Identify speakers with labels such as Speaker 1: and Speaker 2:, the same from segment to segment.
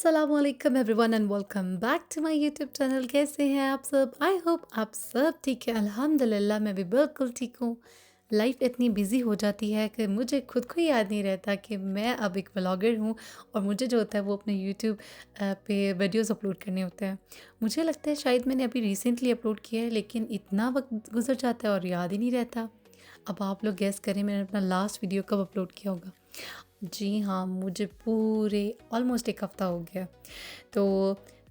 Speaker 1: अस्सलामुअलैकुम everyone and welcome back to my YouTube channel. कैसे हैं आप सब? आई होप आप सब ठीक है। अल्हम्दुलिल्लाह मैं भी बिल्कुल ठीक हूँ। लाइफ इतनी बिजी हो जाती है कि मुझे खुद को ही याद नहीं रहता कि मैं अब एक व्लॉगर हूँ और मुझे जो होता है वो अपने यूट्यूब पे वीडियोस अपलोड करने होते हैं। मुझे लगता है शायद मैंने अभी रिसेंटली अपलोड किया है, लेकिन इतना वक्त गुजर जाता है और याद ही नहीं रहता। अब आप लोग गेस करें मैंने अपना लास्ट वीडियो कब अपलोड किया होगा। जी हाँ, मुझे पूरे ऑलमोस्ट 1 हफ़्ता हो गया। तो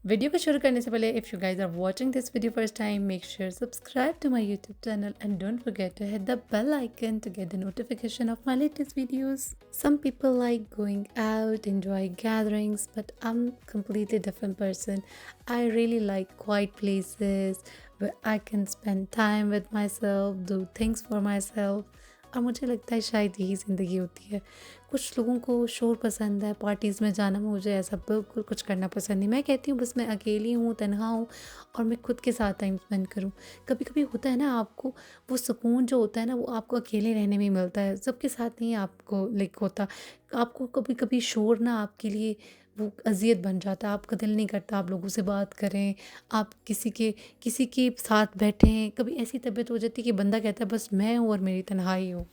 Speaker 1: वीडियो को शुरू करने से पहले if you guys are watching this video first time, make sure subscribe to my YouTube channel and don't forget to hit the bell icon to get the notification of my latest videos. Some people like going out, enjoy gatherings, but I'm completely different person. I really like quiet places where I can spend time with myself, do things for myself. और मुझे लगता है शायद यही ज़िंदगी होती है। कुछ लोगों को शोर पसंद है, पार्टीज़ में जाना, मुझे ऐसा बिल्कुल कुछ करना पसंद नहीं। मैं कहती हूँ बस मैं अकेली हूँ, तन्हा हूँ और मैं खुद के साथ टाइम स्पेंड करूँ। कभी-कभी होता है ना, आपको वो सुकून जो होता है ना वो आपको अकेले रहने में ही मिलता है, सबके साथ नहीं आपको लाइक होता। आपको कभी-कभी शोर ना आपके लिए वो अज़ियत बन जाता है, आपका दिल नहीं करता आप लोगों से बात करें, आप किसी के साथ बैठें। कभी ऐसी तबीयत हो जाती है कि बंदा कहता है बस मैं हूँ और मेरी तन्हाई हो।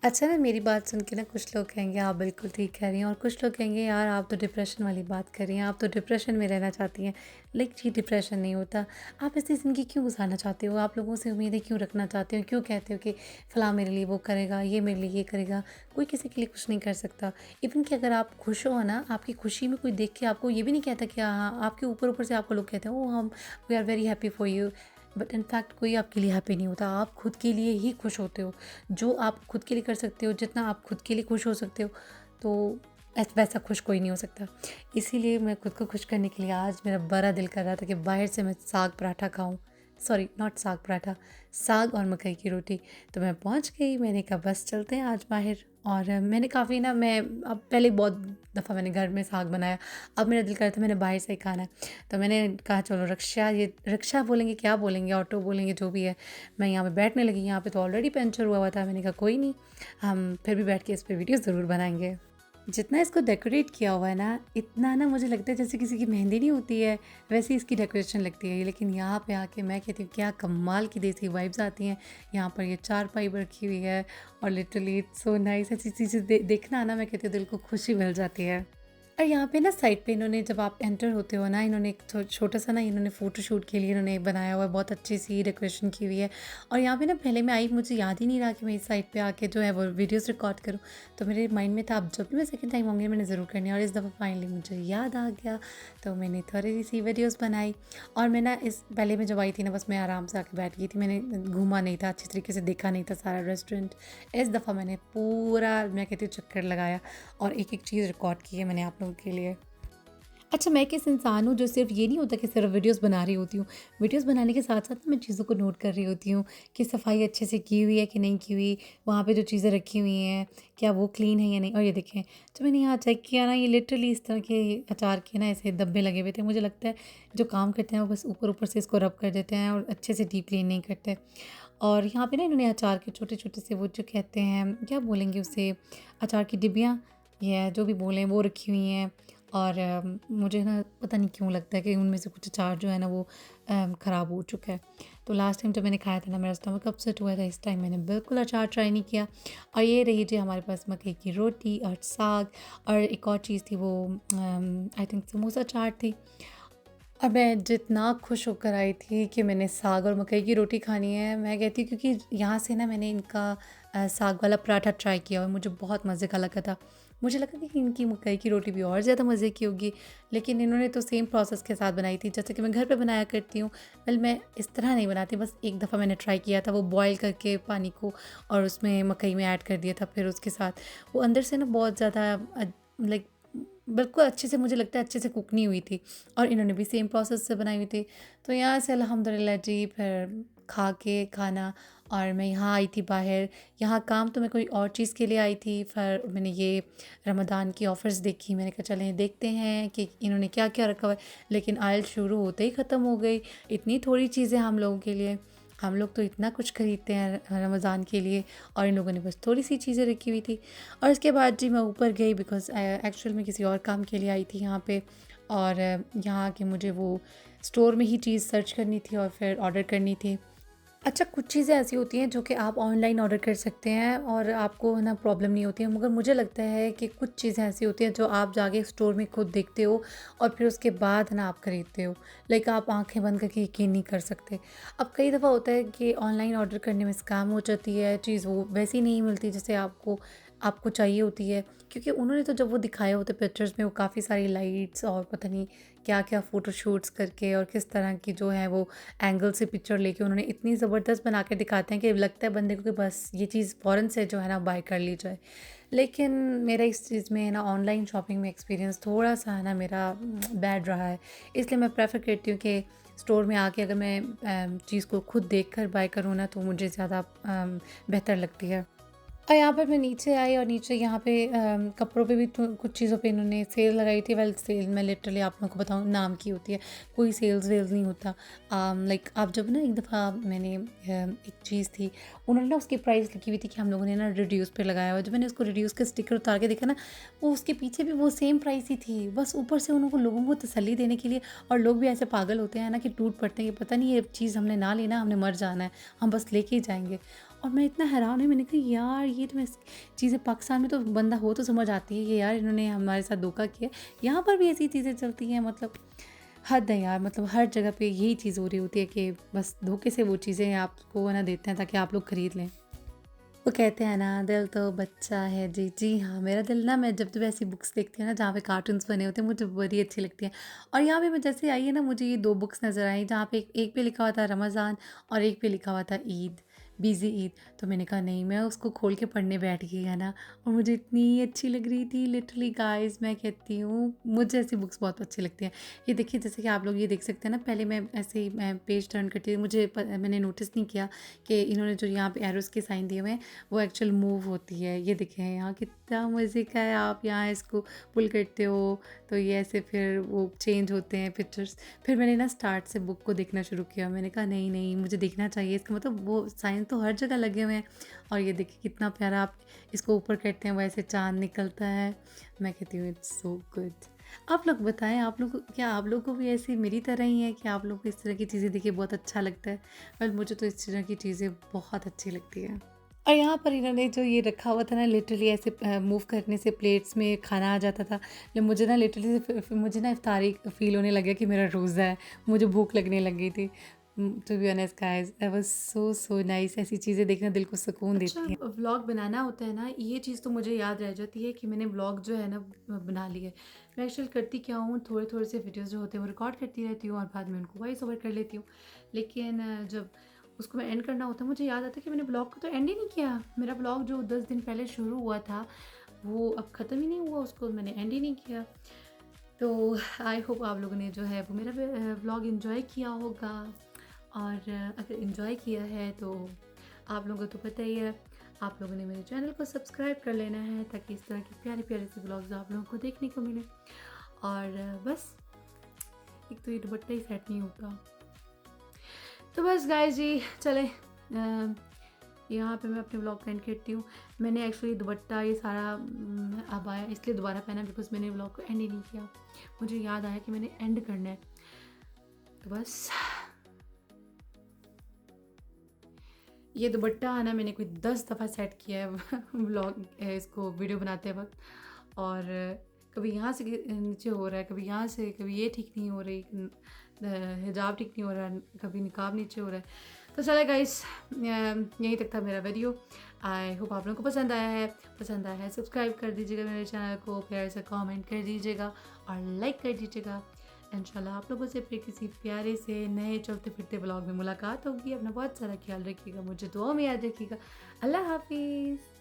Speaker 1: अच्छा ना, मेरी बात सुन के ना कुछ लोग कहेंगे आप बिल्कुल ठीक कह रही हैं और कुछ लोग कहेंगे यार आप तो डिप्रेशन वाली बात कर रही हैं, आप तो डिप्रेशन में रहना चाहती हैं। लाइक जी, डिप्रेशन नहीं होता। आप ऐसी ज़िंदगी क्यों गुजारना चाहते हो? आप लोगों से उम्मीदें क्यों रखना चाहते हो? क्यों कहते हो कि फ़लाँ मेरे लिए वो करेगा, ये मेरे लिए ये करेगा? कोई किसी के लिए कुछ नहीं कर सकता। इवन कि अगर आप खुश हो ना, आपकी खुशी में कोई देख के आपको ये भी नहीं कहता कि हाँ, आपके ऊपर-ऊपर से आपको लोग कहते हैं ओह हम we are very happy for you. But in fact कोई आपके लिए हैप्पी नहीं होता, आप खुद के लिए ही खुश होते हो। जो आप खुद के लिए कर सकते हो, जितना आप खुद के लिए खुश हो सकते हो, तो वैसा खुश कोई नहीं हो सकता। इसीलिए मैं खुद को खुश करने के लिए आज मेरा बड़ा दिल कर रहा था कि बाहर से मैं साग पराठा खाऊं। सॉरी, नॉट साग पराठा, साग और मकई की रोटी। तो मैं पहुंच गई, मैंने कहा बस चलते हैं आज बाहर। और मैंने काफ़ी ना, मैं अब पहले बहुत दफ़ा मैंने घर में साग बनाया, अब मेरा दिल कर रहा था मैंने बाहर से ही खाना है। तो मैंने कहा चलो रिक्शा, ये रिक्शा बोलेंगे क्या बोलेंगे, ऑटो बोलेंगे, जो भी है। मैं यहाँ पे बैठने लगी, यहाँ पे तो ऑलरेडी पंचर हुआ हुआ था। मैंने कहा कोई नहीं, हम फिर भी बैठ के इस पे वीडियो ज़रूर बनाएंगे। जितना इसको डेकोरेट किया हुआ है ना, इतना ना मुझे लगता है जैसे किसी की मेहंदी नहीं होती है, वैसे इसकी डेकोरेशन लगती है। लेकिन यहाँ पे आके मैं कहती हूँ क्या कमाल की देसी वाइब्स आती हैं। यहाँ पर ये चारपाई रखी हुई है और लिटरली इट्स सो नाइस। ऐसी चीज़ें देखना ना, मैं कहती हूँ दिल को खुशी मिल जाती है। और यहाँ पे ना साइड पे इन्होंने, जब आप एंटर होते हो ना, इन्होंने एक छोटा सा ना इन्होंने फ़ोटोशूट के लिए इन्होंने बनाया हुआ है, बहुत अच्छी सी डेकोरेशन की हुई है। और यहाँ पे ना पहले मैं आई, मुझे याद ही नहीं रहा कि मैं इस साइड पे आके जो है वो वीडियोस रिकॉर्ड करूँ। तो मेरे माइंड में था अब जब भी मैं सेकंड टाइम आऊँगी मैंने ज़रूर करनी है, और इस दफ़ा फाइनली मुझे याद आ गया। तो मैंने थोड़ी सी वीडियोज़ बनाई। और मैं ना इस पहले मैं जब आई थी ना, बस मैं आराम से आके बैठ गई थी, मैंने घूमा नहीं था, अच्छी तरीके से देखा नहीं था सारा रेस्टोरेंट। इस दफ़ा मैंने पूरा, मैं कहती हूँ, चक्कर लगाया और एक-एक चीज़ रिकॉर्ड की है मैंने आप लोगों के लिए। अच्छा, मैं किस इंसान हूँ जो सिर्फ़ ये नहीं होता कि सिर्फ़ वीडियोज़ बना रही होती हूँ। वीडियोज़ बनाने के साथ-साथ मैं चीज़ों को नोट कर रही होती हूँ कि सफाई अच्छे से की हुई है कि नहीं की हुई, वहाँ पे जो चीज़ें रखी हुई हैं, क्या वो क्लीन है या नहीं। और ये देखें, जब मैंने यहाँ चेक किया ना, ये लिटरली इस तरह के अचार के ना ऐसे धब्बे लगे हुए थे। मुझे लगता है जो काम करते हैं वो बस ऊपर-ऊपर से इसको रब कर देते हैं और अच्छे से डीप क्लीन नहीं करते। और यहाँ पे ना इन्होंने अचार के छोटे-छोटे से वो जो कहते हैं, क्या बोलेंगे उसे, अचार की डिब्बियाँ या जो भी बोलें वो रखी हुई हैं। और मुझे ना पता नहीं क्यों लगता है कि उनमें से कुछ अचार जो है ना वो ख़राब हो चुका है। तो लास्ट टाइम जब मैंने खाया था ना, मेरा स्टमक अपसेट हुआ था। इस टाइम मैंने बिल्कुल अचार ट्राई नहीं किया। और ये रही जी हमारे पास मकई की रोटी और साग। और एक और चीज़ थी, वो आई थिंक समोसा चाट थी। और मैं जितना खुश होकर आई थी कि मैंने साग और मकई की रोटी खानी है, मैं कहती हूँ, क्योंकि यहाँ से ना मैंने इनका साग वाला पराठा ट्राई किया और मुझे बहुत मज़े का लगा था। मुझे लगा कि इनकी मकई की रोटी भी और ज़्यादा मज़े की होगी, लेकिन इन्होंने तो सेम प्रोसेस के साथ बनाई थी जैसे कि मैं घर पे बनाया करती हूँ। वेल, मैं इस तरह नहीं बनाती, बस एक दफ़ा मैंने ट्राई किया था, वो बॉयल करके पानी को और उसमें मकई में ऐड कर दिया था। फिर उसके साथ वो अंदर से ना बहुत ज़्यादा लाइक बिल्कुल अच्छे से, मुझे लगता है अच्छे से कुक नहीं हुई थी। और इन्होंने भी सेम प्रोसेस से बनाई हुई थी। तो यहाँ से अल्हम्दुलिल्लाह जी फिर खा के खाना, और मैं यहाँ आई थी बाहर। यहाँ काम तो मैं कोई और चीज़ के लिए आई थी, फिर मैंने ये रमज़ान की ऑफ़र्स देखी। मैंने कहा चलें देखते हैं कि इन्होंने क्या-क्या रखा हुआ है। लेकिन आयल शुरू होते ही ख़त्म हो गई। इतनी थोड़ी चीज़ें हम लोगों के लिए, हम लोग तो इतना कुछ खरीदते हैं रमज़ान के लिए, और इन लोगों ने बस थोड़ी सी चीज़ें रखी हुई थी। और उसके बाद जी मैं ऊपर गई, बिकॉज़ एक्चुअल में किसी और काम के लिए आई थी यहाँ पे। और यहाँ आके मुझे वो स्टोर में ही चीज़ सर्च करनी थी और फिर ऑर्डर करनी थी। अच्छा, कुछ चीज़ें ऐसी होती हैं जो कि आप ऑनलाइन ऑर्डर कर सकते हैं और आपको है ना प्रॉब्लम नहीं होती है, मगर मुझे लगता है कि कुछ चीज़ें ऐसी होती हैं जो आप जाके स्टोर में खुद देखते हो और फिर उसके बाद ना आप खरीदते हो। लाइक आप आंखें बंद करके यकीन नहीं कर सकते। अब कई दफ़ा होता है कि ऑनलाइन ऑर्डर करने में स्कैम हो जाती है, चीज़ वो वैसी नहीं मिलती जैसे आपको आपको चाहिए होती है, क्योंकि उन्होंने तो जब वो दिखाए होते पिक्चर्स में वो काफ़ी सारी लाइट्स और पता नहीं क्या क्या फ़ोटोशूट्स करके और किस तरह की जो है वो एंगल से पिक्चर लेके उन्होंने इतनी ज़बरदस्त बना के दिखाते हैं कि लगता है बंदे को कि बस ये चीज़ फ़ौरन से जो है ना बाय कर ली जाए। लेकिन मेरा इस चीज़ में ना ऑनलाइन शॉपिंग में एक्सपीरियंस थोड़ा-सा है ना मेरा बैड रहा है। इसलिए मैं प्रेफ़र करती हूँ कि स्टोर में आके अगर मैं चीज़ को खुद देख कर बाय करूँ ना तो मुझे ज़्यादा बेहतर लगती है। और यहाँ पर मैं नीचे आई और नीचे यहाँ पे कपड़ों पे भी तो कुछ चीज़ों पे इन्होंने सेल लगाई थी। वेल सेल मैं लिटरली आप लोगों को बताऊँ नाम की होती है, कोई सेल्स वेल्स नहीं होता। लाइक आप जब ना एक दफ़ा मैंने एक चीज़ थी, उन्होंने ना उसकी प्राइस लिखी हुई थी कि हम लोगों ने ना रिड्यूस पे लगाया हुआ है। जब मैंने उसको रिड्यूस का स्टिकर उतार के देखा ना, वो उसके पीछे भी वो सेम प्राइस ही थी। बस ऊपर से उनको लोगों को तसल्ली देने के लिए, और लोग भी ऐसे पागल होते हैं ना कि टूट पड़ते हैं कि पता नहीं ये चीज़ हमने ना लेना, हमने मर जाना है, हम बस लेके ही जाएँगे। और मैं इतना हैरान हुई, मैंने कहा यार ये तो मैं चीज़ें पाकिस्तान में तो बंदा हो तो समझ आती है कि यार इन्होंने हमारे साथ धोखा किया, यहाँ पर भी ऐसी चीज़ें चलती हैं। मतलब हद है यार, मतलब हर जगह पे यही चीज़ हो रही होती है कि बस धोखे से वो चीज़ें आपको है ना देते हैं ताकि आप लोग खरीद लें। वो कहते हैं ना दिल तो बच्चा है जी, जी हाँ, मेरा दिल ना, मैं जब जब ऐसी बुक्स देखती हूँ ना जहाँ पे कार्टून्स बने होते हैं मुझे बड़ी अच्छी लगती हैं। और यहाँ पे मैं जैसे आई है ना, मुझे ये 2 बुक्स नज़र आई जहाँ पे एक एक पे लिखा हुआ था रमज़ान और एक पे लिखा हुआ था ईद, बिज़ी ईद। तो मैंने कहा नहीं, मैं उसको खोल के पढ़ने बैठ गई है ना, और मुझे इतनी अच्छी लग रही थी लिटरली गाइस, मैं कहती हूँ मुझे ऐसी बुक्स बहुत अच्छी लगती हैं। ये देखिए जैसे कि आप लोग ये देख सकते हैं ना, पहले मैं ऐसे ही मैं पेज टर्न करती थी, मैंने नोटिस नहीं किया कि इन्होंने जो यहाँ पे एरोज़ के साइन दिए हुए हैं वो एक्चुअल मूव होती है। ये देखें यहाँ कितना मज़े का है, आप यहाँ इसको पुल करते हो तो ये ऐसे फिर वो चेंज होते हैं पिक्चर्स। फिर मैंने ना स्टार्ट से बुक को देखना शुरू किया, मैंने कहा नहीं नहीं मुझे देखना चाहिए, इसका मतलब वो साइन तो हर जगह लगे हुए हैं। और ये देखिए कितना प्यारा, आप इसको ऊपर करते हैं वैसे चाँद निकलता है। मैं कहती हूँ इट्स सो गुड। आप लोग बताएँ, आप लोग को क्या, आप लोगों को भी ऐसे मेरी तरह ही है कि आप लोग को इस तरह की चीज़ें देख के बहुत अच्छा लगता है? वेल मुझे तो इस तरह की चीज़ें बहुत अच्छी लगती हैं। और यहाँ पर इन्होंने जो ये रखा हुआ था ना, लिटरली ऐसे मूव करने से प्लेट्स में खाना आ जाता था। जब मुझे ना लिटरली मुझे ना इफ्तारी फ़ील होने लगा कि मेरा रोज़ा है, मुझे भूख लगने लग गई थी। To be honest guys that was so so nice. ऐसी चीज़ें देखना दिल को सुकून अच्छा, देती हैं। व्लॉग बनाना होता है ना, ये चीज़ तो मुझे याद रह जाती है कि मैंने व्लॉग जो है ना बना लिए। मैं एक्चुअली करती क्या हूँ, थोड़े-थोड़े से वीडियोज़ जो होते हैं वो रिकॉर्ड करती रहती हूँ और बाद में उनको वॉइस ओवर कर लेती हूँ। लेकिन जब उसको मैं एंड करना होता है, मुझे याद आता है कि मैंने ब्लॉग को तो एंड ही नहीं किया। मेरा ब्लॉग जो 10 दिन पहले शुरू हुआ था, वो अब ख़त्म ही नहीं हुआ, उसको मैंने एंड ही नहीं किया। तो आई होप आप लोगों ने जो है वो मेरा व्लॉग एन्जॉय किया होगा। और अगर एन्जॉय किया है तो आप लोगों को तो पता ही है, आप लोगों ने मेरे चैनल को सब्सक्राइब कर लेना है ताकि इस तरह की प्यारे-प्यारे से व्लॉग्स आप लोगों को देखने को मिले। और बस एक तो ये दुपट्टा ही सेट नहीं होता। तो बस गाइस जी चलें, यहाँ पे मैं अपने व्लॉग को एंड करती हूँ। मैंने एक्चुअली दुपट्टा ये सारा अबाया इसलिए दोबारा पहना बिकॉज़ मैंने व्लॉग को एंड ही नहीं किया। मुझे याद आया कि मैंने एंड करना है। तो बस ये दुपट्टा है ना, मैंने कोई 10 दफ़ा सेट किया है व्लॉग इसको वीडियो बनाते वक़्त। और कभी यहाँ से नीचे हो रहा है, कभी यहाँ से, कभी ये ठीक नहीं हो रही, हिजाब ठीक नहीं हो रहा है, कभी निकाब नीचे हो रहा है। तो चले गाइस, यहीं तक था मेरा वीडियो। आई होप आप लोगों को पसंद आया है। पसंद आया है सब्सक्राइब कर दीजिएगा मेरे चैनल को, प्यार से कमेंट कर दीजिएगा और लाइक कर दीजिएगा। इंशाल्लाह आप लोगों से फिर किसी प्यारे से नए चलते फिरते ब्लॉग में मुलाकात होगी। अपना बहुत सारा ख्याल रखिएगा, मुझे दुआ में याद रखिएगा। अल्लाह हाफिज़।